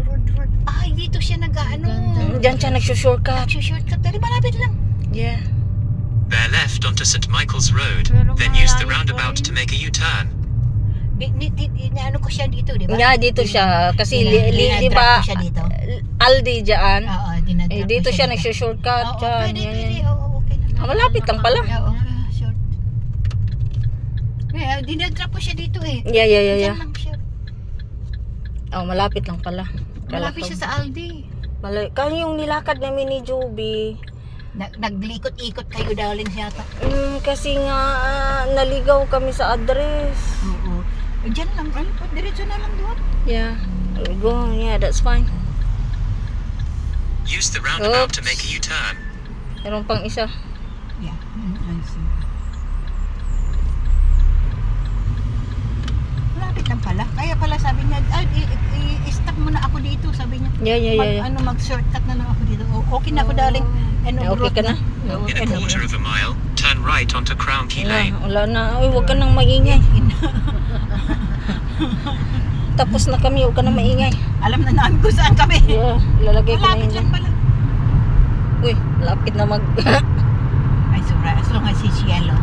road. Ay, dito siya nag-ano. Diyan siya nagsushortcut. Nag-shortcut. Pero malapit lang. Yeah. Bear left onto St. Michael's Road, Pero then use the malayo roundabout pa to make a U-turn. Ano ko siya dito, di ba? Yeah, dito siya. Kasi, di Dinadrop ba, ko siya dito. Aldi dyan. Oo, dinadrop Eh, ko dito siya dito. nagsushortcut. Oo, Dyan, pwede, yan, pwede. yan. Oo, okay na. Ah, malapit lang pala. Oo, short. Dinadrop ko siya dito eh. Yeah. Diyan lang siya. Oh, malapit lang pala. Malapit siya sa Aldi. Kaya yung nilakad namin ni Joby, Naglikot-ikot kayo darling yata. kasi nga naligaw kami sa address. Oo. Diyan lang, diretso na lang doon. Yeah. Go. Yeah, that's fine. Use the roundabout to Oops. make a U-turn. Meron pang isa. Yeah. I see. Malapit lang pala. Kaya pala sabi niya, i-stop mo na ako dito, sabi niya. Yeah. Mag-shortcut na lang ako dito. Okay na ako darling. End of Okay road ka na? Oo, In a end of quarter road. of a mile, turn right onto Crown Key Lane. Wala na. Uy, huwag ka nang maingay. Tapos na kami, huwag ka nang maingay. Alam na namin kung saan kami. Yeah, ilalagay ko na Malapit yun lang dyan. pala. Uy, lapit na mag... Ay, sobra. As long as it's yellow.